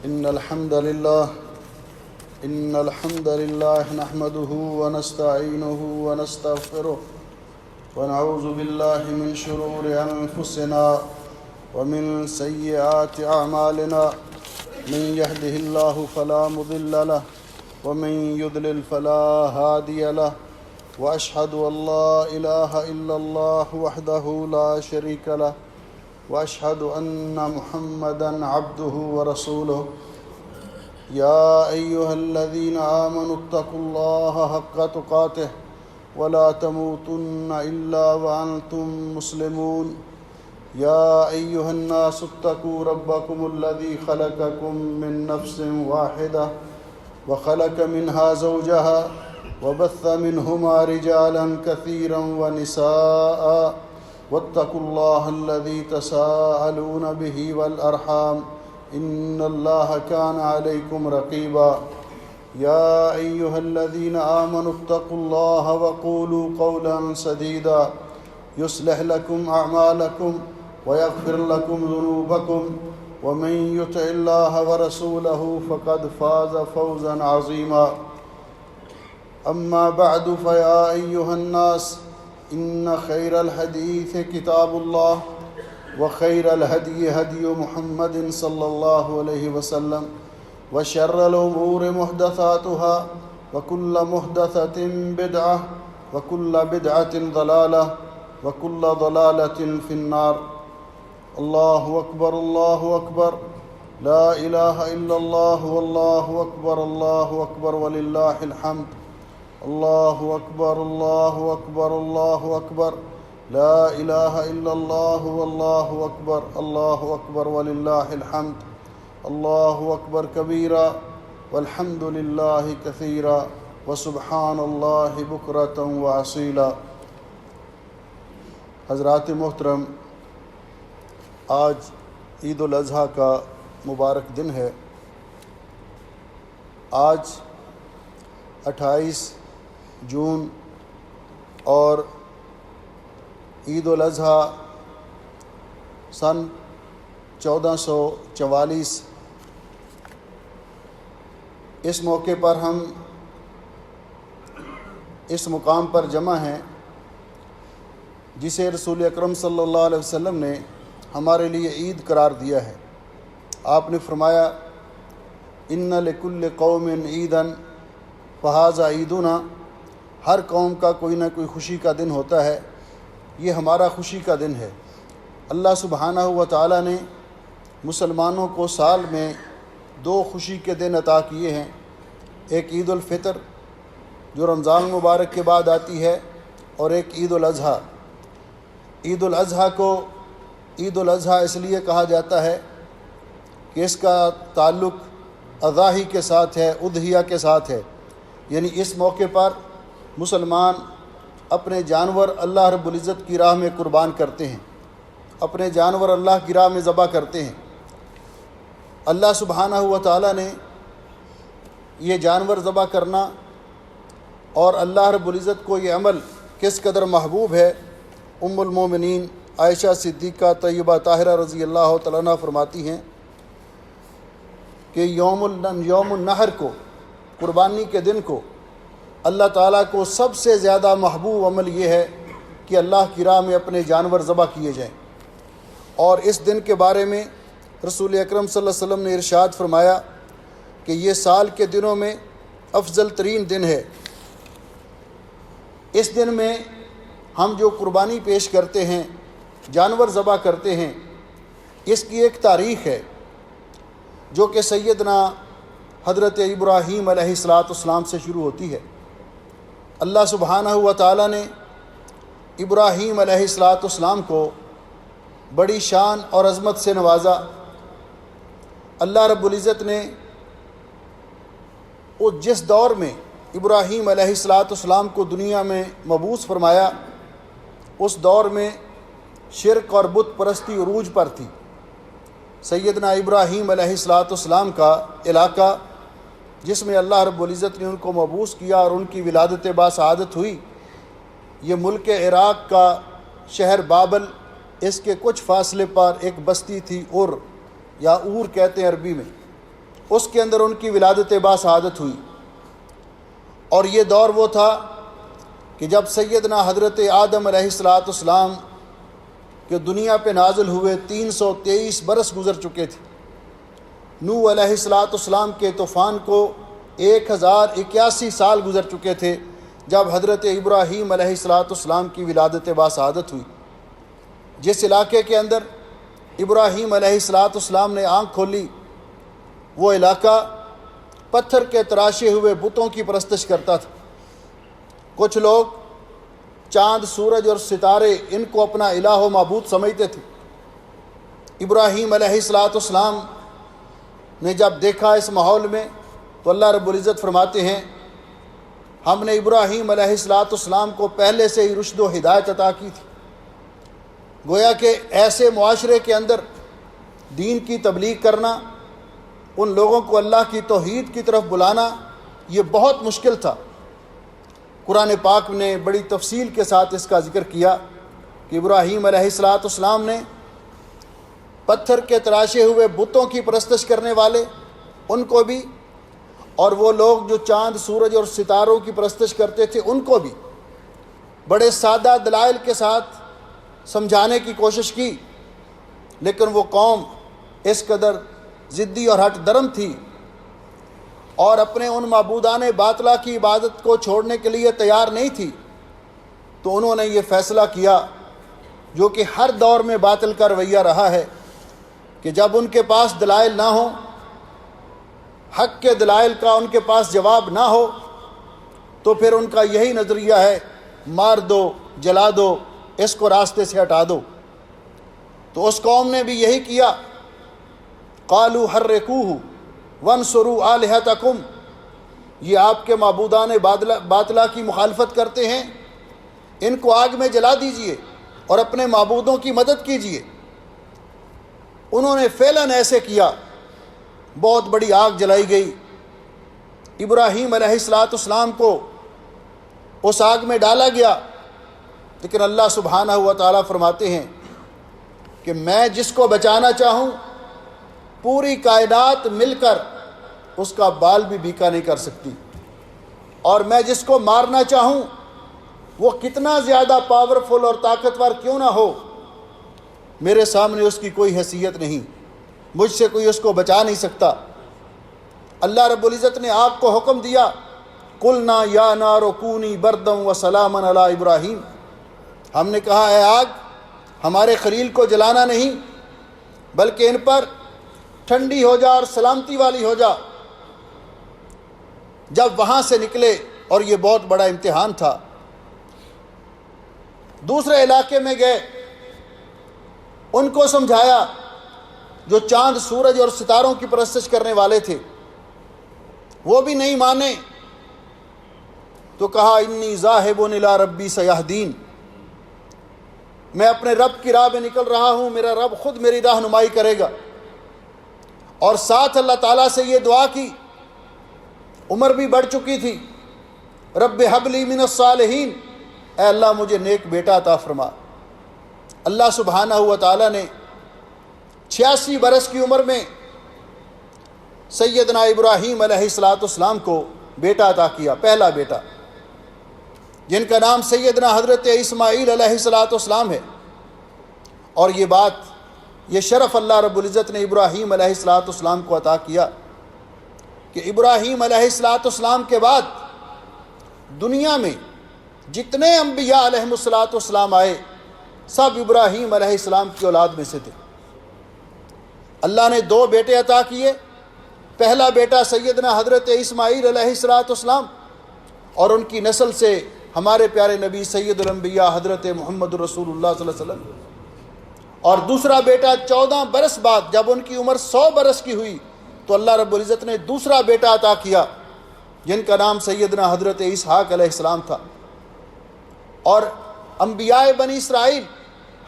إن الحمد لله نحمده ونستعينه ونستغفره ونعوذ بالله من شرور أنفسنا ومن سيئات أعمالنا من يهده الله فلا مضل له ومن يضلل فلا هادي له وأشهد أن لا إله إلا الله وحده لا شريك له وأشهد أن محمدًا عبده ورسوله يا أيها الذين آمنوا اتقوا الله حق تقاته ولا تموتن إلا وأنتم مسلمون يا أيها الناس اتقوا ربكم الذي خلقكم من نفس واحدة وخلق منها زوجها وبث منهما رجالا كثيرا ونساء واتقوا الله الذي تساءلون به والأرحام إن الله كان عليكم رقيبا يا أيها الذين آمنوا اتقوا الله وقولوا قولا سديدا يصلح لكم أعمالكم ويغفر لكم ذنوبكم ومن يطع الله ورسوله فقد فاز فوزا عظيما أما بعد فيا أيها الناس إن خير الحديث كتاب الله وخير الهدي هدي محمد صلى الله عليه وسلم وشر الأمور محدثاتها وكل محدثة بدعة وكل بدعة ضلالة وكل ضلالة في النار الله أكبر الله أكبر لا إله إلا الله والله أكبر ولله الحمد الله أكبر الله أكبر الله أكبر لا إله إلا الله والله أكبر ولله الحمد الله أكبر كبيرا والحمد لله كثيرا وسبحان الله بكرة وأصيلا۔ حضرات محترم، آج عید الاضحیٰ کا مبارک دن ہے۔ آج 28 جون اور عید الاضحیٰ سن 1444۔ اس موقع پر ہم اس مقام پر جمع ہیں جسے رسول اکرم صلی اللہ علیہ وسلم نے ہمارے لیے عید قرار دیا ہے۔ آپ نے فرمایا ان لکل قوم عیداً فہذا عیدنا، ہر قوم کا کوئی نہ کوئی خوشی کا دن ہوتا ہے، یہ ہمارا خوشی کا دن ہے۔ اللہ سبحانہ و تعالیٰ نے مسلمانوں کو سال میں 2 خوشی کے دن عطا کیے ہیں، ایک عید الفطر جو رمضان مبارک کے بعد آتی ہے، اور ایک عید الاضحیٰ۔ عید الاضحیٰ کو عید الاضحیٰ اس لیے کہا جاتا ہے کہ اس کا تعلق اضاحی کے ساتھ ہے، اضحیہ کے ساتھ ہے، یعنی اس موقع پر مسلمان اپنے جانور اللہ رب العزت کی راہ میں قربان کرتے ہیں، اپنے جانور اللہ کی راہ میں ذبح کرتے ہیں۔ اللہ سبحانہ و تعالیٰ نے یہ جانور ذبح کرنا اور اللہ رب العزت کو یہ عمل کس قدر محبوب ہے، ام المومنین عائشہ صدیقہ طیبہ طاہرہ رضی اللہ تعالیٰ عنہ فرماتی ہیں کہ یوم النحر کو، قربانی کے دن کو، اللہ تعالیٰ کو سب سے زیادہ محبوب عمل یہ ہے کہ اللہ کی راہ میں اپنے جانور ذبح کیے جائیں۔ اور اس دن کے بارے میں رسول اکرم صلی اللہ علیہ وسلم نے ارشاد فرمایا کہ یہ سال کے دنوں میں افضل ترین دن ہے۔ اس دن میں ہم جو قربانی پیش کرتے ہیں، جانور ذبح کرتے ہیں، اس کی ایک تاریخ ہے جو کہ سیدنا حضرت ابراہیم علیہ السلام سے شروع ہوتی ہے۔ اللہ سبحانہ و تعالیٰ نے ابراہیم علیہ السلام کو بڑی شان اور عظمت سے نوازا۔ اللہ رب العزت نے جس دور میں ابراہیم علیہ السلام کو دنیا میں مبعوث فرمایا، اس دور میں شرک اور بت پرستی عروج پر تھی۔ سیدنا ابراہیم علیہ السلام کا علاقہ جس میں اللہ رب العزت نے ان کو مبعوث کیا اور ان کی ولادت باسعادت ہوئی، یہ ملک عراق کا شہر بابل، اس کے کچھ فاصلے پر ایک بستی تھی اور یا اور کہتے ہیں عربی میں، اس کے اندر ان کی ولادت باسعادت ہوئی۔ اور یہ دور وہ تھا کہ جب سیدنا حضرت آدم علیہ السلام کہ دنیا پہ نازل ہوئے 323 برس گزر چکے تھے۔ نوح علیہ السلام کے طوفان کو 1081 سال گزر چکے تھے جب حضرت ابراہیم علیہ السلام کی ولادت باسعادت ہوئی۔ جس علاقے کے اندر ابراہیم علیہ السلام نے آنکھ کھولی، وہ علاقہ پتھر کے تراشے ہوئے بتوں کی پرستش کرتا تھا۔ کچھ لوگ چاند، سورج اور ستارے ان کو اپنا الہ و معبود سمجھتے تھے۔ ابراہیم علیہ السلام نے جب دیکھا اس ماحول میں تو اللہ رب العزت فرماتے ہیں ہم نے ابراہیم علیہ السلام کو پہلے سے ہی رشد و ہدایت عطا کی تھی۔ گویا کہ ایسے معاشرے کے اندر دین کی تبلیغ کرنا، ان لوگوں کو اللہ کی توحید کی طرف بلانا، یہ بہت مشکل تھا۔ قرآن پاک نے بڑی تفصیل کے ساتھ اس کا ذکر کیا کہ ابراہیم علیہ السلام نے پتھر کے تراشے ہوئے بتوں کی پرستش کرنے والے ان کو بھی، اور وہ لوگ جو چاند، سورج اور ستاروں کی پرستش کرتے تھے ان کو بھی بڑے سادہ دلائل کے ساتھ سمجھانے کی کوشش کی، لیکن وہ قوم اس قدر ضدی اور ہٹ درم تھی اور اپنے ان معبودان باطلہ کی عبادت کو چھوڑنے کے لیے تیار نہیں تھی۔ تو انہوں نے یہ فیصلہ کیا، جو کہ ہر دور میں باطل کا رویہ رہا ہے، کہ جب ان کے پاس دلائل نہ ہوں، حق کے دلائل کا ان کے پاس جواب نہ ہو، تو پھر ان کا یہی نظریہ ہے مار دو، جلا دو، اس کو راستے سے ہٹا دو۔ تو اس قوم نے بھی یہی کیا، قالوا حرقوہ وانصروا آلہتکم، یہ آپ کے معبودان باطلہ کی مخالفت کرتے ہیں، ان کو آگ میں جلا دیجئے اور اپنے معبودوں کی مدد کیجئے۔ انہوں نے فعلاً ایسے کیا، بہت بڑی آگ جلائی گئی، ابراہیم علیہ السلام کو اس آگ میں ڈالا گیا، لیکن اللہ سبحانہ و تعالیٰ فرماتے ہیں کہ میں جس کو بچانا چاہوں پوری کائنات مل کر اس کا بال بھی بیکا نہیں کر سکتی، اور میں جس کو مارنا چاہوں وہ کتنا زیادہ پاورفل اور طاقتور کیوں نہ ہو، میرے سامنے اس کی کوئی حیثیت نہیں، مجھ سے کوئی اس کو بچا نہیں سکتا۔ اللہ رب العزت نے آگ کو حکم دیا، قلنا یا نار کونی بردا وسلاما علی ابراہیم، ہم نے کہا اے آگ ہمارے خلیل کو جلانا نہیں بلکہ ان پر ٹھنڈی ہو جا اور سلامتی والی ہو جا۔ جب وہاں سے نکلے، اور یہ بہت بڑا امتحان تھا، دوسرے علاقے میں گئے، ان کو سمجھایا جو چاند، سورج اور ستاروں کی پرستش کرنے والے تھے، وہ بھی نہیں مانے، تو کہا انی ذاہب الی ربی سیہدین، میں اپنے رب کی راہ میں نکل رہا ہوں، میرا رب خود میری رہنمائی کرے گا۔ اور ساتھ اللہ تعالیٰ سے یہ دعا کی، عمر بھی بڑھ چکی تھی، رب ہب لی من الصالحین، اے اللہ مجھے نیک بیٹا عطا فرما۔ اللہ سبحانہ و تعالیٰ نے 86 برس کی عمر میں سیدنا ابراہیم علیہ السلام کو بیٹا عطا کیا، پہلا بیٹا، جن کا نام سیدنا حضرت اسماعیل علیہ السلام ہے۔ اور یہ بات، یہ شرف اللہ رب العزت نے ابراہیم علیہ السلام کو عطا کیا کہ ابراہیم علیہ السلام کے بعد دنیا میں جتنے انبیاء علیہ السلام آئے سب ابراہیم علیہ السلام کی اولاد میں سے تھے۔ اللہ نے 2 بیٹے عطا کیے، پہلا بیٹا سیدنا حضرت اسماعیل علیہ السلام، اور ان کی نسل سے ہمارے پیارے نبی سید الانبیاء حضرت محمد رسول اللہ صلی اللہ علیہ وسلم، اور دوسرا بیٹا 14 برس بعد جب ان کی عمر 100 برس کی ہوئی تو اللہ رب العزت نے دوسرا بیٹا عطا کیا، جن کا نام سیدنا حضرت اسحاق علیہ السلام تھا۔ اور انبیاء بنی اسرائیل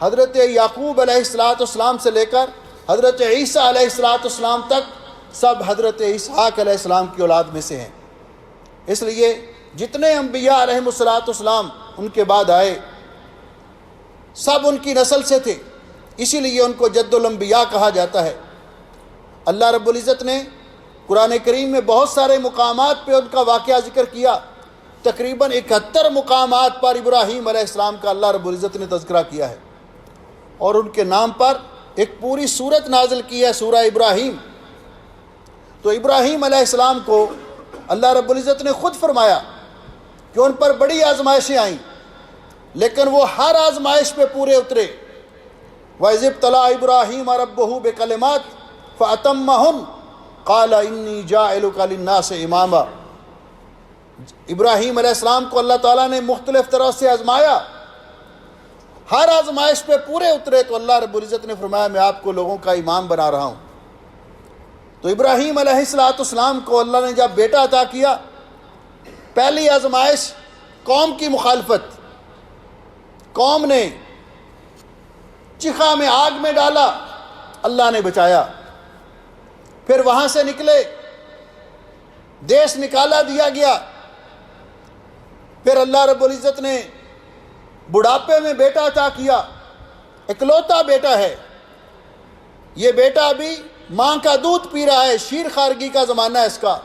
حضرت یعقوب علیہ السلام سے لے کر حضرت عیسیٰ علیہ السلام تک سب حضرت اسحاق علیہ السلام کی اولاد میں سے ہیں۔ اس لیے جتنے انبیاء علیہ السلام ان کے بعد آئے سب ان کی نسل سے تھے، اسی لیے ان کو جد الانبیاء کہا جاتا ہے۔ اللہ رب العزت نے قرآن کریم میں بہت سارے مقامات پہ ان کا واقعہ ذکر کیا، تقریباً 71 مقامات پر ابراہیم علیہ السلام کا اللہ رب العزت نے تذکرہ کیا ہے، اور ان کے نام پر ایک پوری سورت نازل کی ہے، سورہ ابراہیم۔ تو ابراہیم علیہ السلام کو اللہ رب العزت نے خود فرمایا کہ ان پر بڑی آزمائشیں آئیں، لیکن وہ ہر آزمائش پہ پورے اترے۔ وَإِذِ ابْتَلَىٰ إِبْرَاهِيمَ رَبُّهُ بِكَلِمَاتٍ فَأَتَمَّهُنَّ قَالَ إِنِّي جَاعِلُكَ لِلنَّاسِ إِمَامًا۔ ابراہیم علیہ السلام کو اللہ تعالیٰ نے مختلف طرح سے آزمایا، ہر آزمائش پہ پورے اترے تو اللہ رب العزت نے فرمایا میں آپ کو لوگوں کا امام بنا رہا ہوں۔ تو ابراہیم علیہ السلام کو اللہ نے جب بیٹا عطا کیا، پہلی آزمائش قوم کی مخالفت، قوم نے چخا میں آگ میں ڈالا، اللہ نے بچایا۔ پھر وہاں سے نکلے، دیش نکالا دیا گیا۔ پھر اللہ رب العزت نے بڑھاپے میں بیٹا عطا کیا، اکلوتا بیٹا ہے، یہ بیٹا ابھی ماں کا دودھ پی رہا ہے، شیر خارگی کا زمانہ ہے اس کا۔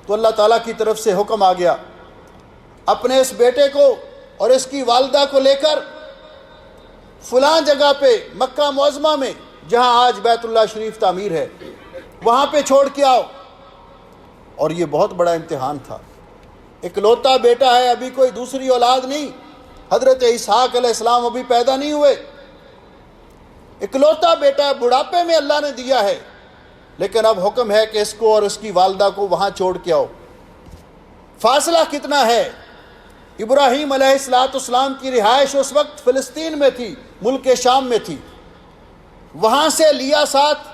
تو اللہ تعالیٰ کی طرف سے حکم آ گیا، اپنے اس بیٹے کو اور اس کی والدہ کو لے کر فلاں جگہ پہ مکہ معظمہ میں جہاں آج بیت اللہ شریف تعمیر ہے وہاں پہ چھوڑ کے آؤ۔ اور یہ بہت بڑا امتحان تھا، اکلوتا بیٹا ہے، ابھی کوئی دوسری اولاد نہیں، حضرت اسحاق علیہ السلام ابھی پیدا نہیں ہوئے، اکلوتا بیٹا بڑھاپے میں اللہ نے دیا ہے، لیکن اب حکم ہے کہ اس کو اور اس کی والدہ کو وہاں چھوڑ کے آؤ۔ فاصلہ کتنا ہے؟ ابراہیم علیہ السلام کی رہائش اس وقت فلسطین میں تھی، ملک شام میں تھی، وہاں سے لیا ساتھ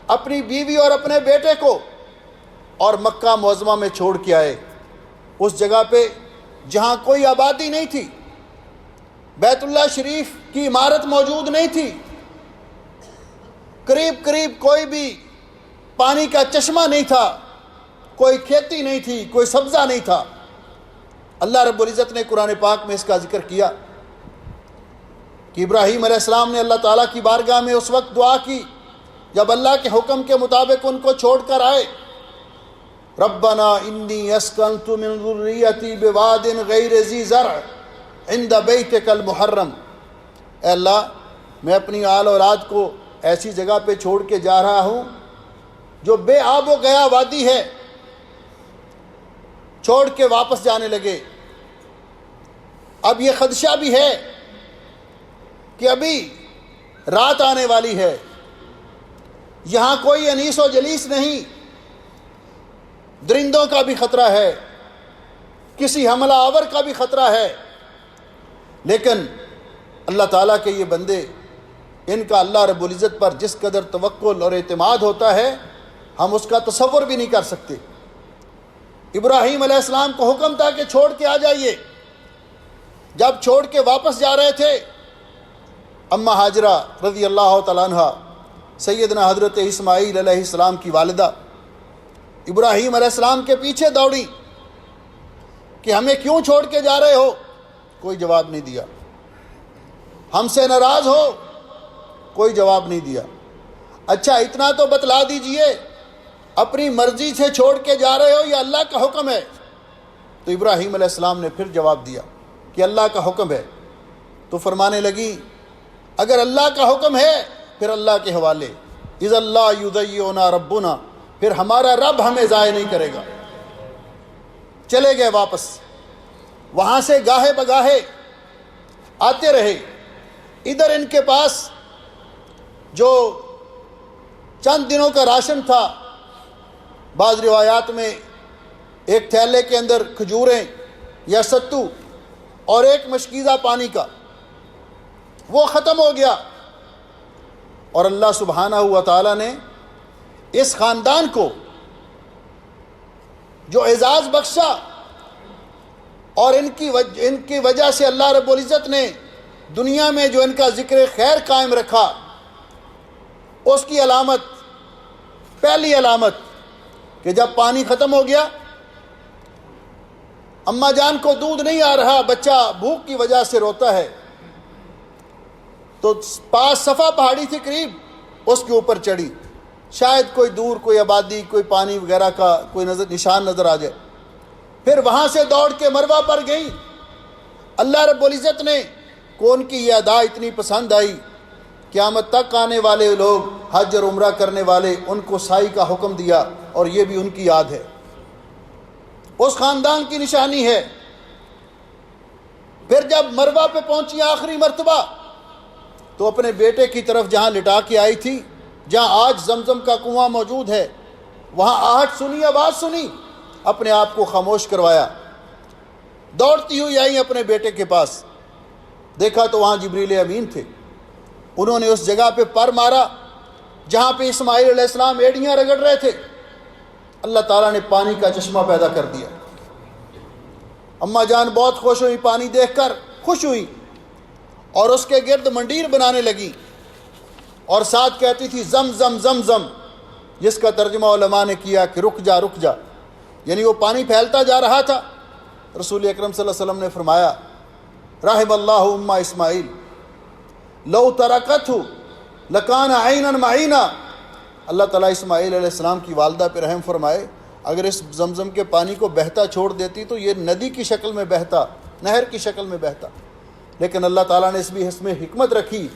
اپنی بیوی اور اپنے بیٹے کو اور مکہ معظمہ میں چھوڑ کے آئے، اس جگہ پہ جہاں کوئی آبادی نہیں تھی، بیت اللہ شریف کی عمارت موجود نہیں تھی، قریب کوئی بھی پانی کا چشمہ نہیں تھا، کوئی کھیتی نہیں تھی، کوئی سبزہ نہیں تھا۔ اللہ رب العزت نے قرآن پاک میں اس کا ذکر کیا کہ ابراہیم علیہ السلام نے اللہ تعالیٰ کی بارگاہ میں اس وقت دعا کی جب اللہ کے حکم کے مطابق ان کو چھوڑ کر آئے، ربنا انی اسکنت من ذریتی بواد غیر ذی زرع عند بیتک المحرم، اے اللہ میں اپنی آل اولاد کو ایسی جگہ پہ چھوڑ کے جا رہا ہوں جو بے آب و گیا وادی ہے، چھوڑ کے واپس جانے لگے۔ اب یہ خدشہ بھی ہے کہ ابھی رات آنے والی ہے، یہاں کوئی انیس و جلیس نہیں، درندوں کا بھی خطرہ ہے، کسی حملہ آور کا بھی خطرہ ہے، لیکن اللہ تعالیٰ کے یہ بندے، ان کا اللہ رب العزت پر جس قدر توکل اور اعتماد ہوتا ہے ہم اس کا تصور بھی نہیں کر سکتے۔ ابراہیم علیہ السلام کو حکم تھا کہ چھوڑ کے آ جائیے، جب چھوڑ کے واپس جا رہے تھے، اماں ہاجرہ رضی اللہ تعالیٰ عنہ سیدنا حضرت اسماعیل علیہ السلام کی والدہ ابراہیم علیہ السلام کے پیچھے دوڑی کہ ہمیں کیوں چھوڑ کے جا رہے ہو؟ کوئی جواب نہیں دیا۔ ہم سے ناراض ہو؟ کوئی جواب نہیں دیا۔ اچھا اتنا تو بتلا دیجئے، اپنی مرضی سے چھوڑ کے جا رہے ہو یا اللہ کا حکم ہے؟ تو ابراہیم علیہ السلام نے پھر جواب دیا کہ اللہ کا حکم ہے۔ تو فرمانے لگی اگر اللہ کا حکم ہے پھر اللہ کے حوالے، اذ اللہ یضیعنا ربنا، پھر ہمارا رب ہمیں ضائع نہیں کرے گا۔ چلے گئے واپس، وہاں سے گاہے بگاہے آتے رہے۔ ادھر ان کے پاس جو چند دنوں کا راشن تھا، بعض روایات میں ایک تھیلے کے اندر کھجوریں یا ستو اور ایک مشکیزہ پانی کا، وہ ختم ہو گیا۔ اور اللہ سبحانہ و تعالیٰ نے اس خاندان کو جو اعزاز بخشا اور ان کی وجہ سے اللہ رب العزت نے دنیا میں جو ان کا ذکر خیر قائم رکھا، اس کی علامت، پہلی علامت کہ جب پانی ختم ہو گیا، اماں جان کو دودھ نہیں آ رہا، بچہ بھوک کی وجہ سے روتا ہے، تو پاس صفا پہاڑی تھی قریب، اس کے اوپر چڑھی شاید کوئی دور کوئی آبادی کوئی پانی وغیرہ کا کوئی نشان نظر آ جائے۔ پھر وہاں سے دوڑ کے مروہ پر گئیں۔ اللہ رب العزت نے کو ان کی یہ ادا اتنی پسند آئی، قیامت تک آنے والے لوگ حج اور عمرہ کرنے والے ان کو سائی کا حکم دیا، اور یہ بھی ان کی یاد ہے، اس خاندان کی نشانی ہے۔ پھر جب مروہ پہ پہنچی آخری مرتبہ تو اپنے بیٹے کی طرف جہاں لٹا کے آئی تھی، جہاں آج زمزم کا کنواں موجود ہے، وہاں آہٹ سنی، آواز سنی، اپنے آپ کو خاموش کروایا، دوڑتی ہوئی آئی اپنے بیٹے کے پاس، دیکھا تو وہاں جبریل امین تھے۔ انہوں نے اس جگہ پہ پر مارا جہاں پہ اسماعیل علیہ السلام ایڑیاں رگڑ رہے تھے، اللہ تعالیٰ نے پانی کا چشمہ پیدا کر دیا۔ اماں جان بہت خوش ہوئی، پانی دیکھ کر خوش ہوئی، اور اس کے گرد منڈیر بنانے لگی، اور ساتھ کہتی تھی زم زم زم زم، جس کا ترجمہ علماء نے کیا کہ رک جا رک جا، یعنی وہ پانی پھیلتا جا رہا تھا۔ رسول اکرم صلی اللہ علیہ وسلم نے فرمایا رحم اللہ امہ اسماعیل لو ترکتہ لکان عینا معینا، اللہ تعالیٰ اسماعیل علیہ السلام کی والدہ پہ رحم فرمائے، اگر اس زمزم کے پانی کو بہتا چھوڑ دیتی تو یہ ندی کی شکل میں بہتا، نہر کی شکل میں بہتا، لیکن اللہ تعالیٰ نے اس میں حکمت رکھی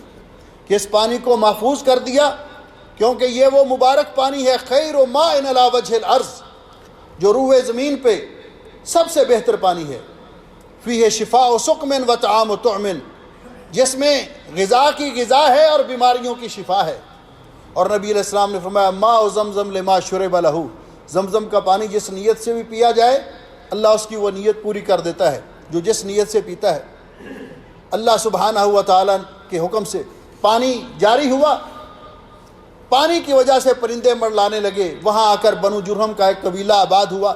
کہ اس پانی کو محفوظ کر دیا، کیونکہ یہ وہ مبارک پانی ہے خیر ماء علی وجہ الارض، جو روئے زمین پہ سب سے بہتر پانی ہے، فیہ شفاء سقم و طعام طعم، جس میں غذا کی غذا ہے اور بیماریوں کی شفا ہے۔ اور نبی علیہ السلام نے فرمایا ماء زمزم لما شرب لہ، زمزم کا پانی جس نیت سے بھی پیا جائے اللہ اس کی وہ نیت پوری کر دیتا ہے، جو جس نیت سے پیتا ہے۔ اللہ سبحانہ و تعالیٰ کے حکم سے پانی جاری ہوا، پانی کی وجہ سے پرندے منڈلانے لگے، وہاں آ کر بنو جرہم کا ایک قبیلہ آباد ہوا،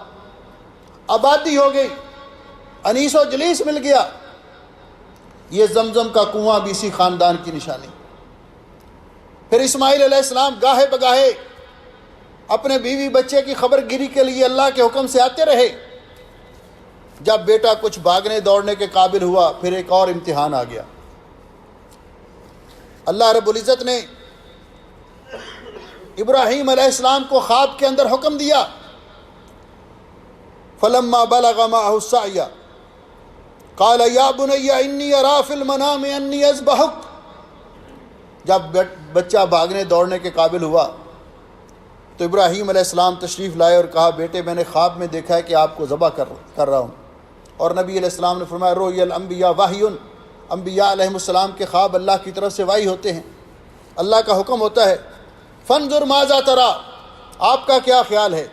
آبادی ہو گئی، انیس و جلیس مل گیا۔ یہ زمزم کا کنواں بھی اسی خاندان کی نشانی۔ پھر اسماعیل علیہ السلام گاہے بگاہے اپنے بیوی بچے کی خبر گیری کے لیے اللہ کے حکم سے آتے رہے۔ جب بیٹا کچھ بھاگنے دوڑنے کے قابل ہوا، پھر ایک اور امتحان آ گیا۔ اللہ رب العزت نے ابراہیم علیہ السلام کو خواب کے اندر حکم دیا فلما بلغ معه السعي قال يا بني اني ارى في المنام اني اذبحك، جب بچہ بھاگنے دوڑنے کے قابل ہوا تو ابراہیم علیہ السلام تشریف لائے اور کہا بیٹے میں نے خواب میں دیکھا ہے کہ آپ کو ذبح کر رہا ہوں۔ اور نبی علیہ السلام نے فرمایا رؤیا الانبیاء وحی، انبیاء علیہ السلام کے خواب اللہ کی طرف سے وحی ہوتے ہیں، اللہ کا حکم ہوتا ہے۔ فانظر ماذا ترى، آپ کا کیا خیال ہے؟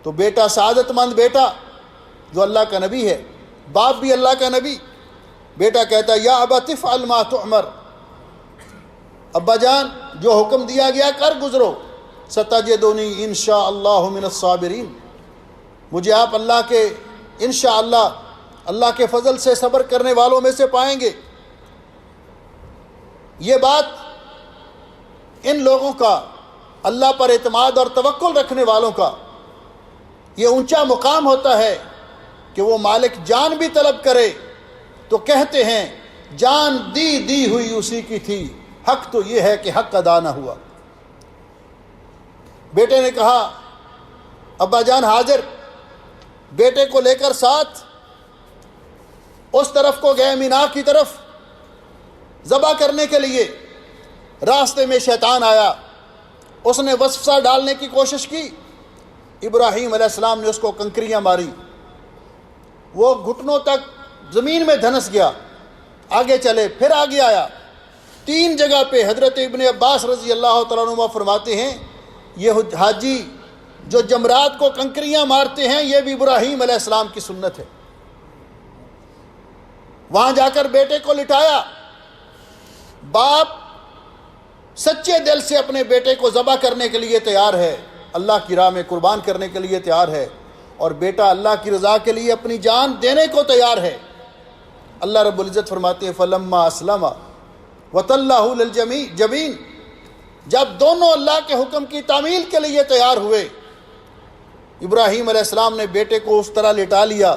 تو بیٹا سعادت مند بیٹا جو اللہ کا نبی ہے، باپ بھی اللہ کا نبی، بیٹا کہتا یا ابت افعل ما تؤمر، ابا جان جو حکم دیا گیا کر گزرو، ستجدنی انشاءاللہ من الصابرین، مجھے آپ اللہ کے انشاءاللہ اللہ کے فضل سے صبر کرنے والوں میں سے پائیں گے۔ یہ بات ان لوگوں کا، اللہ پر اعتماد اور توکل رکھنے والوں کا یہ اونچا مقام ہوتا ہے کہ وہ مالک جان بھی طلب کرے تو کہتے ہیں جان دی ہوئی اسی کی تھی، حق تو یہ ہے کہ حق ادا نہ ہوا۔ بیٹے نے کہا ابا جان حاضر، بیٹے کو لے کر ساتھ اس طرف کو گئے، مینا کی طرف ذبح کرنے کے لیے۔ راستے میں شیطان آیا، اس نے وسوسہ ڈالنے کی کوشش کی، ابراہیم علیہ السلام نے اس کو کنکریاں ماری، وہ گھٹنوں تک زمین میں دھنس گیا، آگے چلے، پھر آگے آیا، 3 جگہ پہ حضرت ابن عباس رضی اللہ تعالیٰ عنہ فرماتے ہیں یہ حاجی جو جمرات کو کنکریاں مارتے ہیں یہ بھی ابراہیم علیہ السلام کی سنت ہے۔ وہاں جا کر بیٹے کو لٹایا، باپ سچے دل سے اپنے بیٹے کو ذبح کرنے کے لیے تیار ہے، اللہ کی راہ میں قربان کرنے کے لیے تیار ہے، اور بیٹا اللہ کی رضا کے لیے اپنی جان دینے کو تیار ہے۔ اللہ رب العزت فرماتے ہیں فلما اسلم وتلہ للجبین، جب دونوں اللہ کے حکم کی تعمیل کے لیے تیار ہوئے، ابراہیم علیہ السلام نے بیٹے کو اس طرح لٹا لیا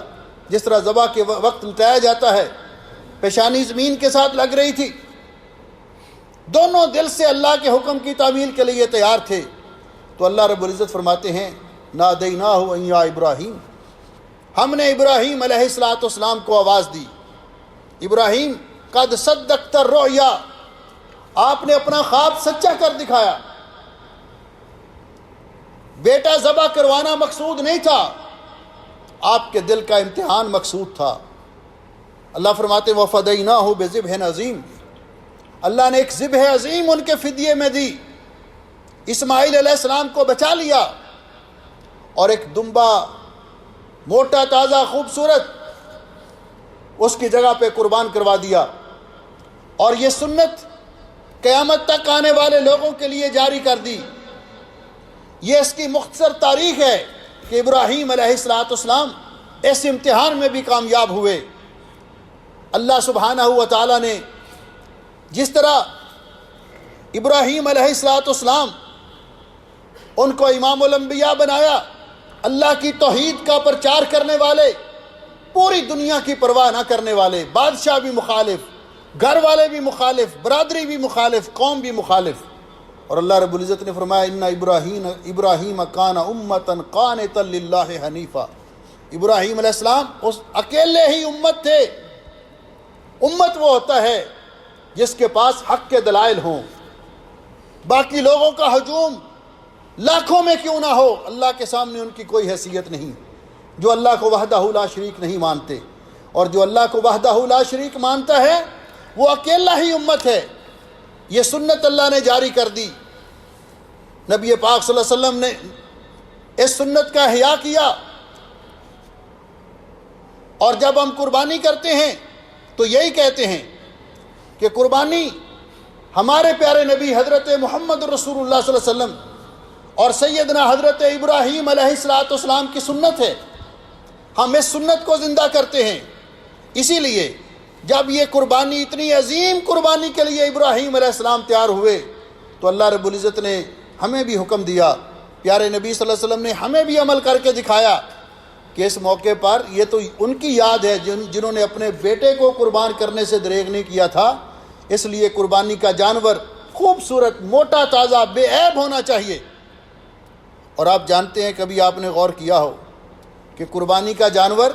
جس طرح ذبح کے وقت لٹایا جاتا ہے، پیشانی زمین کے ساتھ لگ رہی تھی، دونوں دل سے اللہ کے حکم کی تعمیل کے لیے تیار تھے۔ تو اللہ رب العزت فرماتے ہیں نادیناہ ان یا ابراہیم، ہم نے ابراہیم علیہ السلام کو آواز دی، ابراہیم قد صدقت الرؤیا، آپ نے اپنا خواب سچا کر دکھایا۔ بیٹا ذبح کروانا مقصود نہیں تھا، آپ کے دل کا امتحان مقصود تھا۔ اللہ فرماتے وَفَدَيْنَاهُ بِذِبْحٍ عَظِيمٍ، اللہ نے ایک ذبح عظیم ان کے فدیے میں دی، اسماعیل علیہ السلام کو بچا لیا اور ایک دمبا موٹا تازہ خوبصورت اس کی جگہ پہ قربان کروا دیا۔ اور یہ سنت قیامت تک آنے والے لوگوں کے لیے جاری کر دی۔ یہ اس کی مختصر تاریخ ہے کہ ابراہیم علیہ السلام اس امتحان میں بھی کامیاب ہوئے۔ اللہ سبحانہ و تعالیٰ نے جس طرح ابراہیم علیہ السلام ان کو امام الانبیاء بنایا، اللہ کی توحید کا پرچار کرنے والے، پوری دنیا کی پرواہ نہ کرنے والے، بادشاہ بھی مخالف، گھر والے بھی مخالف، برادری بھی مخالف، قوم بھی مخالف، اور اللہ رب العزت نے فرمایا ان ابراہیم کان امتا قانتا للہ حنیفا، ابراہیم علیہ السلام اس اکیلے ہی امت تھے۔ امت وہ ہوتا ہے جس کے پاس حق کے دلائل ہوں، باقی لوگوں کا ہجوم لاکھوں میں کیوں نہ ہو، اللہ کے سامنے ان کی کوئی حیثیت نہیں۔ جو اللہ کو وحدہ لا شریک نہیں مانتے، اور جو اللہ کو وحدہ لا شریک مانتا ہے وہ اکیلا ہی امت ہے۔ یہ سنت اللہ نے جاری کر دی، نبی پاک صلی اللہ علیہ وسلم نے اس سنت کا احیاء کیا۔ اور جب ہم قربانی کرتے ہیں تو یہی کہتے ہیں کہ قربانی ہمارے پیارے نبی حضرت محمد رسول اللہ صلی اللہ علیہ وسلم اور سیدنا حضرت ابراہیم علیہ السلام کی سنت ہے، ہم اس سنت کو زندہ کرتے ہیں۔ اسی لیے جب یہ قربانی اتنی عظیم قربانی کے لیے ابراہیم علیہ السلام تیار ہوئے تو اللہ رب العزت نے ہمیں بھی حکم دیا، پیارے نبی صلی اللہ علیہ وسلم نے ہمیں بھی عمل کر کے دکھایا کہ اس موقع پر یہ تو ان کی یاد ہے جنہوں نے اپنے بیٹے کو قربان کرنے سے دریغ نہیں کیا تھا، اس لیے قربانی کا جانور خوبصورت موٹا تازہ بے عیب ہونا چاہیے۔ اور آپ جانتے ہیں، کبھی آپ نے غور کیا ہو کہ قربانی کا جانور،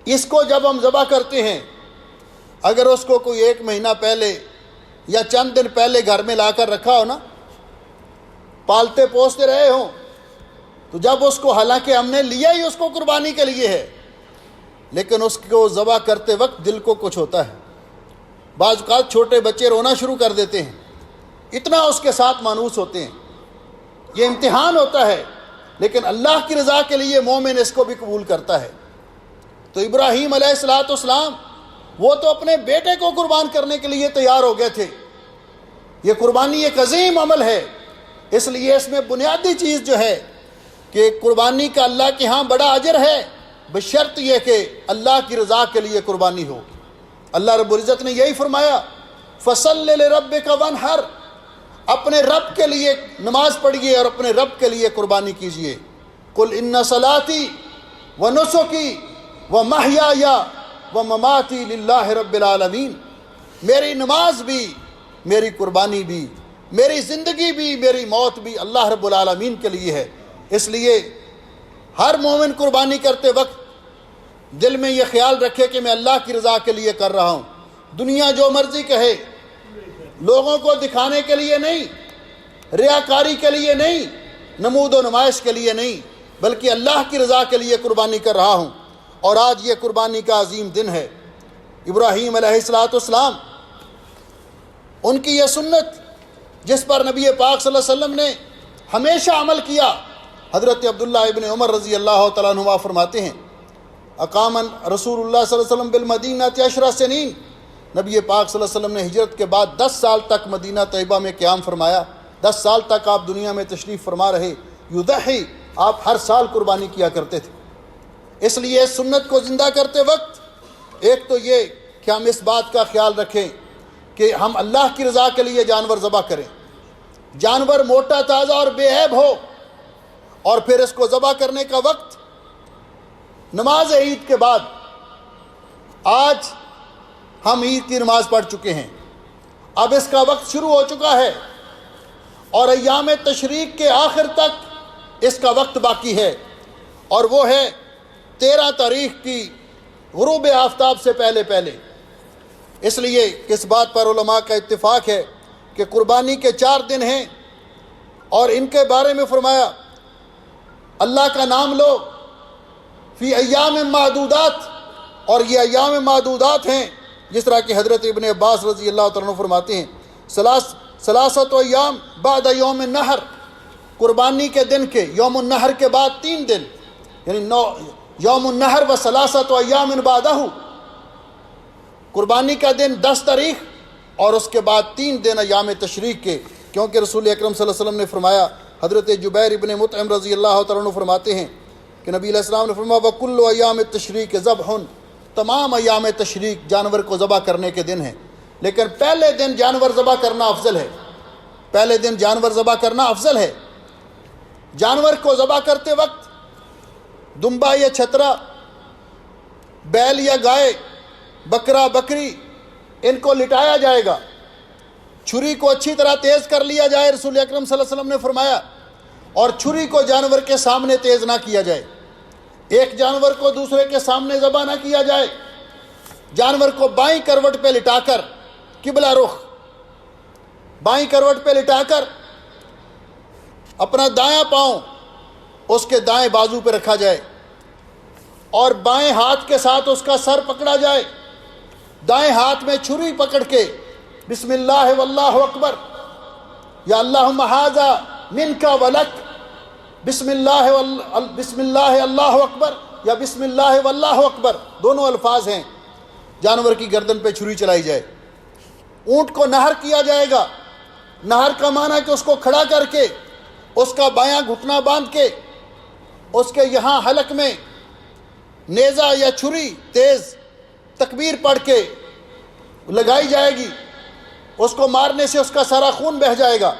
اس کو جب ہم ذبح کرتے ہیں، اگر اس کو کوئی 1 مہینہ پہلے یا چند دن پہلے گھر میں لا کر رکھا ہو نا، پالتے پوستے رہے ہوں، تو جب اس کو، حالانکہ ہم نے لیا ہی اس کو قربانی کے لیے ہے، لیکن اس کو ذبح کرتے وقت دل کو کچھ ہوتا ہے۔ بعض اوقات چھوٹے بچے رونا شروع کر دیتے ہیں، اتنا اس کے ساتھ مانوس ہوتے ہیں۔ یہ امتحان ہوتا ہے، لیکن اللہ کی رضا کے لیے مومن اس کو بھی قبول کرتا ہے۔ تو ابراہیم علیہ السلام وہ تو اپنے بیٹے کو قربان کرنے کے لیے تیار ہو گئے تھے۔ یہ قربانی ایک عظیم عمل ہے، اس لیے اس میں بنیادی چیز جو ہے کہ قربانی کا اللہ کے ہاں بڑا اجر ہے، بشرط یہ کہ اللہ کی رضا کے لیے قربانی ہو۔ اللہ رب العزت نے یہی فرمایا فَصَلِّ لِرَبِّكَ وَانْحَرْ، اپنے رب کے لیے نماز پڑھیے اور اپنے رب کے لیے قربانی کیجیے۔ قُلْ إِنَّ صَلَاتِي وَنُسُكِي وَمَحْيَايَ وَمَمَاتِي لِلَّهِ رَبِّ الْعَالَمِينَ، میری نماز بھی، میری قربانی بھی، میری زندگی بھی، میری موت بھی اللہ رب العالمین کے لیے ہے۔ اس لیے ہر مومن قربانی کرتے وقت دل میں یہ خیال رکھے کہ میں اللہ کی رضا کے لیے کر رہا ہوں، دنیا جو مرضی کہے، لوگوں کو دکھانے کے لیے نہیں، ریاکاری کے لیے نہیں، نمود و نمائش کے لیے نہیں، بلکہ اللہ کی رضا کے لیے قربانی کر رہا ہوں۔ اور آج یہ قربانی کا عظیم دن ہے۔ ابراہیم علیہ السلام، ان کی یہ سنت جس پر نبی پاک صلی اللہ علیہ وسلم نے ہمیشہ عمل کیا، حضرت عبداللہ ابن عمر رضی اللہ تعالیٰ عنہ فرماتے ہیں اقام رسول اللہ صلی اللہ علیہ وسلم بالمدینہ 10 سنین، نبی پاک صلی اللہ علیہ وسلم نے ہجرت کے بعد 10 سال تک مدینہ طیبہ میں قیام فرمایا، 10 سال تک آپ دنیا میں تشریف فرما رہے۔ یضحی، آپ ہر سال قربانی کیا کرتے تھے۔ اس لیے اس سنت کو زندہ کرتے وقت ایک تو یہ کہ ہم اس بات کا خیال رکھیں کہ ہم اللہ کی رضا کے لیے جانور ذبح کریں، جانور موٹا تازہ اور بے عیب ہو، اور پھر اس کو ذبح کرنے کا وقت نماز عید کے بعد، آج ہم عید کی نماز پڑھ چکے ہیں، اب اس کا وقت شروع ہو چکا ہے، اور ایام تشریق کے آخر تک اس کا وقت باقی ہے، اور وہ ہے 13 تاریخ کی غروب آفتاب سے پہلے پہلے۔ اس لیے اس بات پر علماء کا اتفاق ہے کہ قربانی کے 4 دن ہیں، اور ان کے بارے میں فرمایا اللہ کا نام لو فی ایام معدودات، اور یہ ایام معدودات ہیں جس طرح کہ حضرت ابن عباس رضی اللہ تعالیٰ عنہ فرماتے ہیں ثلاثت ایام بعد یوم النحر، قربانی کے دن کے یوم النحر کے بعد 3 دن، یعنی یوم النحر و ثلاثت ایام بعدہ، قربانی کا دن 10 تاریخ اور اس کے بعد 3 دن ایام تشریق کے، کیونکہ رسول اکرم صلی اللہ علیہ وسلم نے فرمایا، حضرت جبیر ابن مطعم رضی اللہ تعالیٰ عنہ فرماتے ہیں کہ نبی علیہ السلام نے فرمایا وَكُلُّ ایام التشریق ذبح، تمام ایام تشریق جانور کو ذبح کرنے کے دن ہیں، لیکن پہلے دن جانور ذبح کرنا افضل ہے، پہلے دن جانور ذبح کرنا افضل ہے۔ جانور کو ذبح کرتے وقت دمبا یا چھترا، بیل یا گائے، بکرا بکری، ان کو لٹایا جائے گا، چھری کو اچھی طرح تیز کر لیا جائے، رسول اکرم صلی اللہ علیہ وسلم نے فرمایا، اور چھری کو جانور کے سامنے تیز نہ کیا جائے، ایک جانور کو دوسرے کے سامنے ذبح نہ کیا جائے، جانور کو بائیں کروٹ پہ لٹا کر، قبلہ رخ بائیں کروٹ پہ لٹا کر اپنا دایاں پاؤں اس کے دائیں بازو پہ رکھا جائے، اور بائیں ہاتھ کے ساتھ اس کا سر پکڑا جائے، دائیں ہاتھ میں چھری پکڑ کے بسم اللہ واللہ اکبر، یا اللہم ھذا منک ولک، بسم اللہ اللہ اکبر یا بسم اللہ واللہ اکبر، دونوں الفاظ ہیں، جانور کی گردن پہ چھری چلائی جائے۔ اونٹ کو نہر کیا جائے گا، نہر کا معنی کہ اس کو کھڑا کر کے اس کا بایاں گھٹنا باندھ کے اس کے یہاں حلق میں نیزہ یا چھری تیز تکبیر پڑھ کے لگائی جائے گی، اس کو مارنے سے اس کا سارا خون بہہ جائے گا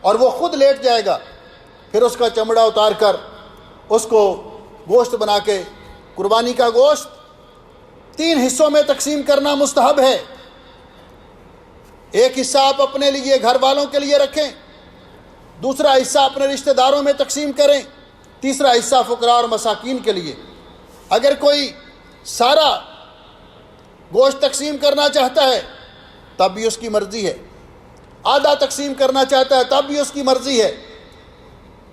اور وہ خود لیٹ جائے گا، پھر اس کا چمڑا اتار کر اس کو گوشت بنا کے، قربانی کا گوشت 3 حصوں میں تقسیم کرنا مستحب ہے، ایک حصہ آپ اپنے لیے گھر والوں کے لیے رکھیں، دوسرا حصہ اپنے رشتہ داروں میں تقسیم کریں، تیسرا حصہ فقراء اور مساکین کے لیے۔ اگر کوئی سارا گوشت تقسیم کرنا چاہتا ہے تب بھی اس کی مرضی ہے، آدھا تقسیم کرنا چاہتا ہے تب بھی اس کی مرضی ہے۔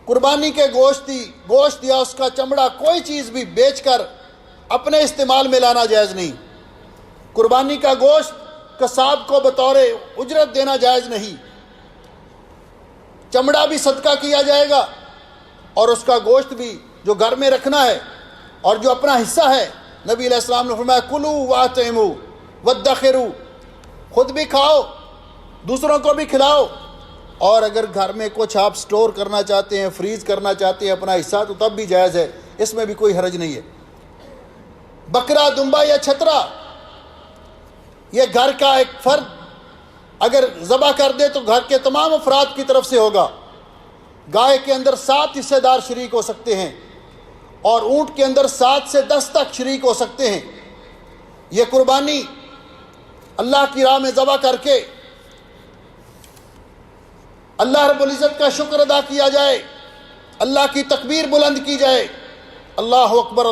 قربانی کے گوشت یا اس کا چمڑا کوئی چیز بھی بیچ کر اپنے استعمال میں لانا جائز نہیں۔ قربانی کا گوشت قصاب کو بطور اجرت دینا جائز نہیں، چمڑا بھی صدقہ کیا جائے گا، اور اس کا گوشت بھی جو گھر میں رکھنا ہے اور جو اپنا حصہ ہے، نبی علیہ السلام نے فرمایا کلوا واطعموا وادخروا، خود بھی کھاؤ دوسروں کو بھی کھلاؤ، اور اگر گھر میں کچھ آپ سٹور کرنا چاہتے ہیں، فریز کرنا چاہتے ہیں اپنا حصہ، تو تب بھی جائز ہے، اس میں بھی کوئی حرج نہیں ہے۔ بکرا، دمبا یا چھترا، یہ گھر کا ایک فرد اگر ذبح کر دے تو گھر کے تمام افراد کی طرف سے ہوگا۔ گائے کے اندر 7 حصے دار شریک ہو سکتے ہیں، اور اونٹ کے اندر 7 سے 10 تک شریک ہو سکتے ہیں۔ یہ قربانی اللہ کی راہ میں ذبح کر کے اللہ رب العزت کا شکر ادا کیا جائے، اللہ کی تکبیر بلند کی جائے، اللہ اکبر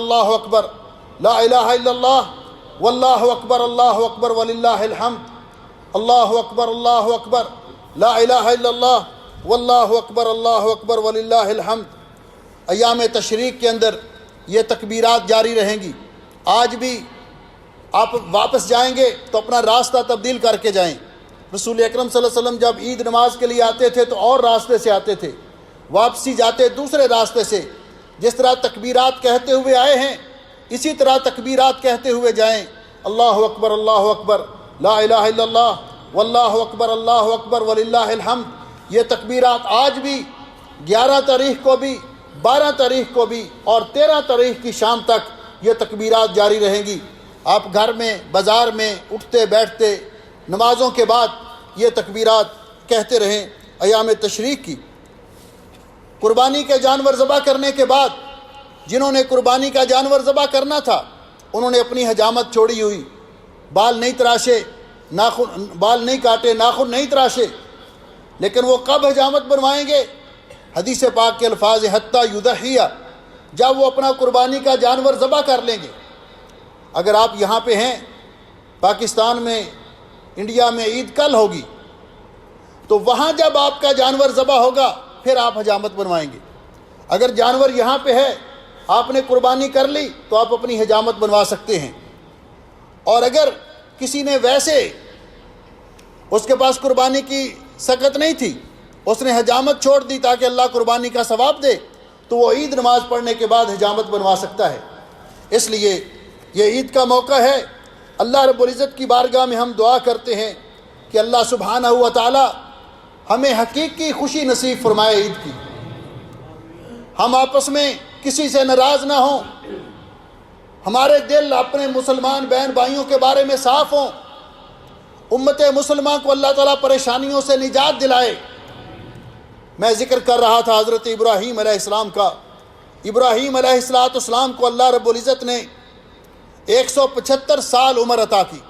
لا الہ الا اللہ واللہ اکبر وللہ الحمد، اللہ اکبر لا الہ الا اللہ واللہ اکبر وللہ الحمد۔ ایام تشریق کے اندر یہ تکبیرات جاری رہیں گی۔ آج بھی آپ واپس جائیں گے تو اپنا راستہ تبدیل کر کے جائیں۔ رسول اکرم صلی اللہ علیہ وسلم جب عید نماز کے لیے آتے تھے تو اور راستے سے آتے تھے، واپسی جاتے دوسرے راستے سے۔ جس طرح تکبیرات کہتے ہوئے آئے ہیں اسی طرح تکبیرات کہتے ہوئے جائیں، اللہ اکبر لا الہ الا اللہ واللہ اکبر وللہ الحمد۔ یہ تکبیرات آج بھی 11 تاریخ کو بھی، 12 تاریخ کو بھی، اور 13 تاریخ کی شام تک یہ تکبیرات جاری رہیں گی۔ آپ گھر میں، بازار میں اٹھتے بیٹھتے نمازوں کے بعد یہ تکبیرات کہتے رہیں ایام تشریق کی۔ قربانی کے جانور ذبح کرنے کے بعد جنہوں نے قربانی کا جانور ذبح کرنا تھا انہوں نے اپنی حجامت چھوڑی ہوئی، بال نہیں تراشے، بال نہیں کاٹے، ناخن نہیں تراشے، لیکن وہ کب حجامت بنوائیں گے؟ حدیث پاک کے الفاظ حتی یضحیہ، جب وہ اپنا قربانی کا جانور ذبح کر لیں گے۔ اگر آپ یہاں پہ ہیں پاکستان میں، انڈیا میں عید کل ہوگی، تو وہاں جب آپ کا جانور ذبح ہوگا پھر آپ حجامت بنوائیں گے۔ اگر جانور یہاں پہ ہے، آپ نے قربانی کر لی، تو آپ اپنی حجامت بنوا سکتے ہیں۔ اور اگر کسی نے ویسے اس کے پاس قربانی کی سکت نہیں تھی، اس نے حجامت چھوڑ دی تاکہ اللہ قربانی کا ثواب دے، تو وہ عید نماز پڑھنے کے بعد حجامت بنوا سکتا ہے۔ اس لیے یہ عید کا موقع ہے، اللہ رب العزت کی بارگاہ میں ہم دعا کرتے ہیں کہ اللہ سبحانہ و تعالی ہمیں حقیقی خوشی نصیب فرمائے عید کی، ہم آپس میں کسی سے ناراض نہ ہوں، ہمارے دل اپنے مسلمان بہن بھائیوں کے بارے میں صاف ہوں، امت مسلمہ کو اللہ تعالیٰ پریشانیوں سے نجات دلائے۔ میں ذکر کر رہا تھا حضرت ابراہیم علیہ السلام کا۔ ابراہیم علیہ السلام کو اللہ رب العزت نے 175 سال عمر عطا کی،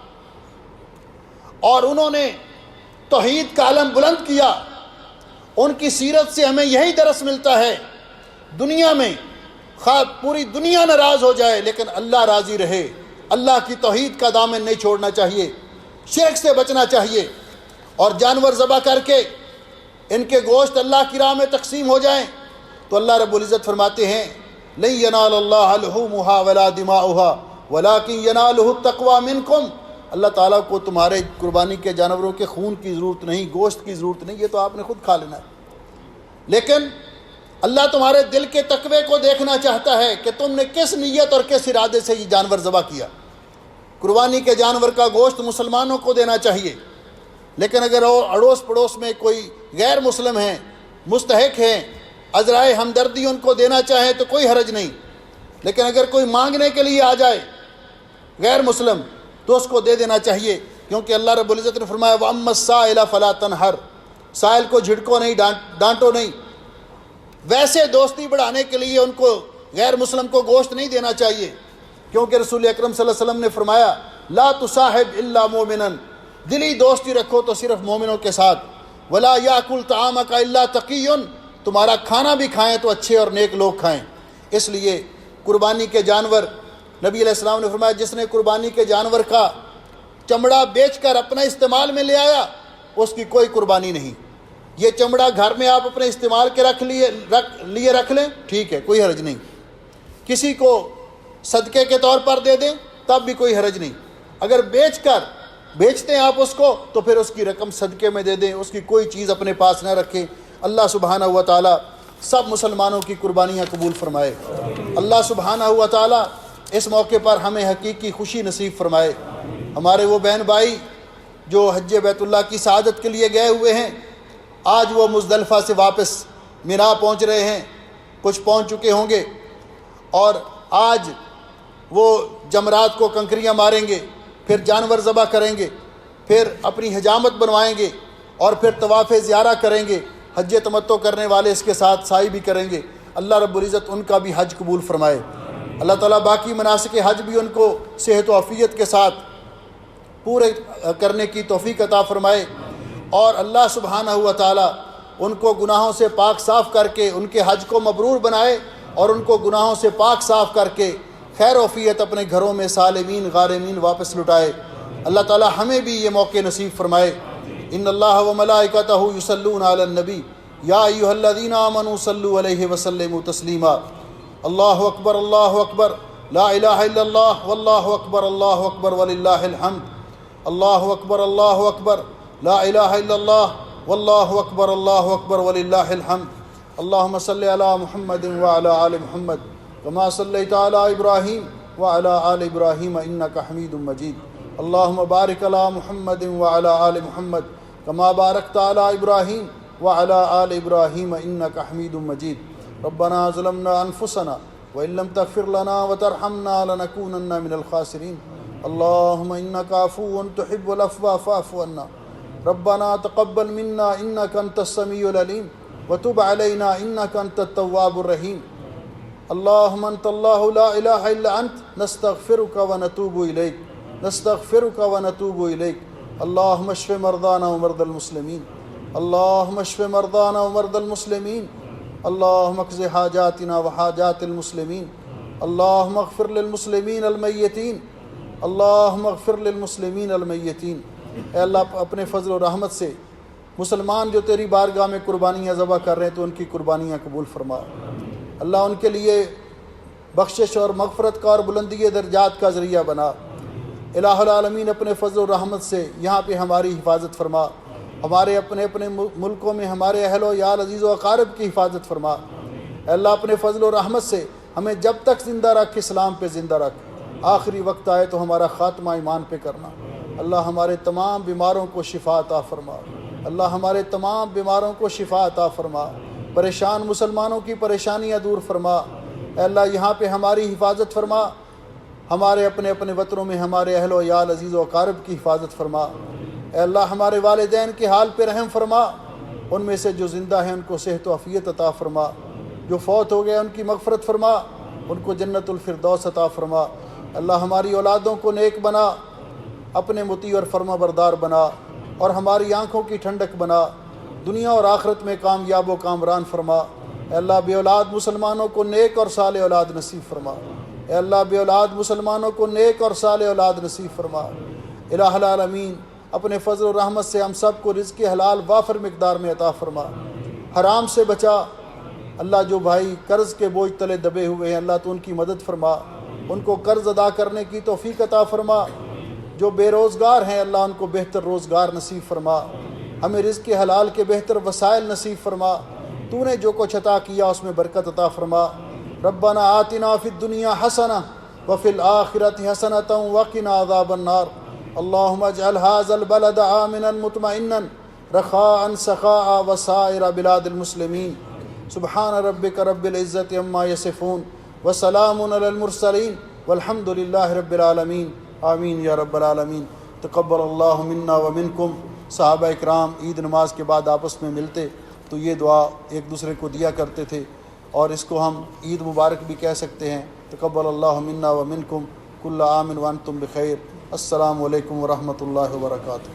اور انہوں نے توحید کا علم بلند کیا۔ ان کی سیرت سے ہمیں یہی درس ملتا ہے، دنیا میں خواہ پوری دنیا ناراض ہو جائے لیکن اللہ راضی رہے، اللہ کی توحید کا دامن نہیں چھوڑنا چاہیے، شرک سے بچنا چاہیے، اور جانور ذبح کر کے ان کے گوشت اللہ کی راہ میں تقسیم ہو جائیں تو اللہ رب العزت فرماتے ہیں لن ینال اللہ لحومها ولا دماؤها ولکن ینالہ التقوی منکم، اللہ تعالیٰ کو تمہارے قربانی کے جانوروں کے خون کی ضرورت نہیں، گوشت کی ضرورت نہیں، یہ تو آپ نے خود کھا لینا ہے، لیکن اللہ تمہارے دل کے تقوی کو دیکھنا چاہتا ہے کہ تم نے کس نیت اور کس ارادے سے یہ جانور ذبح کیا۔ قربانی کے جانور کا گوشت مسلمانوں کو دینا چاہیے، لیکن اگر اڑوس پڑوس میں کوئی غیر مسلم ہیں، مستحق ہیں، عذرائے ہمدردی ان کو دینا چاہیں تو کوئی حرج نہیں، لیکن اگر کوئی مانگنے کے لیے آ جائے غیر مسلم تو اس کو دے دینا چاہیے، کیونکہ اللہ رب العزت نے فرمایا وَأَمَّا السَّائِلَ فَلَا تَنْهَرْ، سائل کو جھڑکو نہیں، ڈانٹو نہیں۔ ویسے دوستی بڑھانے کے لیے ان کو غیر مسلم کو گوشت نہیں دینا چاہیے، کیونکہ رسول اکرم صلی اللہ علیہ وسلم نے فرمایا لا تصاحب الا مومنا، دلی دوستی رکھو تو صرف مومنوں کے ساتھ، ولا یاکل طعامک الا تقی، تمہارا کھانا بھی کھائیں تو اچھے اور نیک لوگ کھائیں۔ اس لیے قربانی کے جانور، نبی علیہ السلام نے فرمایا جس نے قربانی کے جانور کا چمڑا بیچ کر اپنا استعمال میں لے آیا اس کی کوئی قربانی نہیں۔ یہ چمڑا گھر میں آپ اپنے استعمال کے لیے رکھ لیں، ٹھیک ہے، کوئی حرج نہیں، کسی کو صدقے کے طور پر دے دیں تب بھی کوئی حرج نہیں، اگر بیچتے ہیں آپ اس کو تو پھر اس کی رقم صدقے میں دے دیں، اس کی کوئی چیز اپنے پاس نہ رکھیں۔ اللہ سبحانہ و تعالی سب مسلمانوں کی قربانیاں قبول فرمائے۔ اللہ سبحانہ و تعالی اس موقع پر ہمیں حقیقی خوشی نصیب فرمائے۔ ہمارے وہ بہن بھائی جو حج بیت اللہ کی سعادت کے لیے گئے ہوئے ہیں، آج وہ مزدلفہ سے واپس مینا پہنچ رہے ہیں، کچھ پہنچ چکے ہوں گے، اور آج وہ جمرات کو کنکریاں ماریں گے، پھر جانور ذبح کریں گے، پھر اپنی حجامت بنوائیں گے، اور پھر طواف زیارہ کریں گے۔ حج تمتع کرنے والے اس کے ساتھ سعی بھی کریں گے۔ اللہ رب العزت ان کا بھی حج قبول فرمائے۔ اللہ تعالیٰ باقی مناسک حج بھی ان کو صحت و عافیت کے ساتھ پورے کرنے کی توفیق عطا فرمائے، اور اللہ سبحانہ و تعالیٰ ان کو گناہوں سے پاک صاف کر کے ان کے حج کو مبرور بنائے، اور ان کو گناہوں سے پاک صاف کر کے خیر و عافیت اپنے گھروں میں سالمین غارمین واپس لٹائے۔ اللہ تعالیٰ ہمیں بھی یہ موقع نصیب فرمائے۔ ان اللہ و ملائکتہ یصلون علی النبی یا ایھا الذین آمنوا صلوا علیہ وسلموا تسلیما۔ اللہ اکبر، اللہ اکبر، لا الہ الا اللہ، واللہ اکبر، اللہ اکبر وللہ الحمد۔ اللہ اکبر، اللہ اکبر، لا الہ الا اللہ، واللہ اکبر، اللہ اکبر وللہ الحمد۔ اللہم صلی علی محمد وعلی آل محمد کما صلیت علی ابراہیم وعلی آل ابراہیم انک حمید مجید۔ اللہم بارک علی محمد وعلی آل محمد کما بارکت علی ابراہیم وعلی آل ابراہیم انک حمید مجید۔ ربنا ظلمنا انفسنا وان لم تغفر لنا وترحمنا لنکونن من الخاسرین۔ اللہم انک عفو تحب العفو فاعف عنا۔ ربنا تقبل منا انک انت السمیع العلیم وتب علینا انک انت التواب الرحیم۔ اللہم انت اللہ لا الہ الا انت نستغفرک ونتوب الیک، نستغفرک ونتوب الیک۔ اللہم اشف مرضانا ومرضى المسلمین۔ اللهم اشف مرضانا ومرضى المسلمين اللهم اقض حاجاتنا وحاجات المسلمين اللهم اغفر للمسلمین المیتین اللهم اغفر للمسلمین المیتین۔ اے اللہ اپنے فضل و رحمت سے مسلمان جو تیری بارگاہ میں قربانیاں ذبح کر رہے ہیں تو ان کی قربانیاں قبول فرما۔ اللہ ان کے لیے بخشش اور مغفرت کا اور بلندی درجات کا ذریعہ بنا۔ الہ العالمین اپنے فضل و رحمت سے یہاں پہ ہماری حفاظت فرما، ہمارے اپنے اپنے ملکوں میں ہمارے اہل و عیال عزیز و اقارب کی حفاظت فرما۔ اے اللہ اپنے فضل و رحمت سے ہمیں جب تک زندہ رکھ اسلام پہ زندہ رکھ، آخری وقت آئے تو ہمارا خاتمہ ایمان پہ کرنا۔ اللہ ہمارے تمام بیماروں کو شفا عطا فرما، اللہ ہمارے تمام بیماروں کو شفا عطا فرما، پریشان مسلمانوں کی پریشانیاں دور فرما۔ اے اللہ یہاں پہ ہماری حفاظت فرما، ہمارے اپنے اپنے وطنوں میں ہمارے اہل و عیال عزیز و اقارب کی حفاظت فرما۔ اے اللہ ہمارے والدین کے حال پہ رحم فرما، ان میں سے جو زندہ ہیں ان کو صحت و عافیت عطا فرما، جو فوت ہو گئے ان کی مغفرت فرما، ان کو جنت الفردوس عطا فرما۔ اللہ ہماری اولادوں کو نیک بنا، اپنے مطیع اور فرما بردار بنا، اور ہماری آنکھوں کی ٹھنڈک بنا، دنیا اور آخرت میں کامیاب و کامران فرما۔ اے اللہ بے اولاد مسلمانوں کو نیک اور صالح اولاد نصیب فرما۔ اے اللہ بے اولاد مسلمانوں کو نیک اور صالح اولاد نصیب فرما۔ الہ العالمین اپنے فضل و رحمت سے ہم سب کو رزق حلال وافر مقدار میں عطا فرما، حرام سے بچا۔ اللہ جو بھائی قرض کے بوجھ تلے دبے ہوئے ہیں اللہ تو ان کی مدد فرما، ان کو قرض ادا کرنے کی توفیق عطا فرما۔ جو بے روزگار ہیں اللہ ان کو بہتر روزگار نصیب فرما، ہمیں رزق حلال کے بہتر وسائل نصیب فرما۔ تو نے جو کچھ عطا کیا اس میں برکت عطا فرما۔ ربنا آتنا فی الدنیا حسنہ وفی الآخرۃ حسنۃ وقنا عذاب النار۔ اللهم اجعل هذا البلد آمنا مطمئنا رخاء سخاء وسائر بلاد المسلمين۔ سبحان ربك رب العزة عما يصفون وسلام على المرسلين والحمد لله رب العالمين۔ آمین یا رب العالمین۔ تقبل اللہ منا ومنکم۔ صحابہ اکرام عید نماز کے بعد آپس میں ملتے تو یہ دعا ایک دوسرے کو دیا کرتے تھے، اور اس کو ہم عید مبارک بھی کہہ سکتے ہیں۔ تقبل اللہ منا ومنکم، کل عام وانتم بخیر۔ السلام علیکم ورحمۃ اللہ وبرکاتہ۔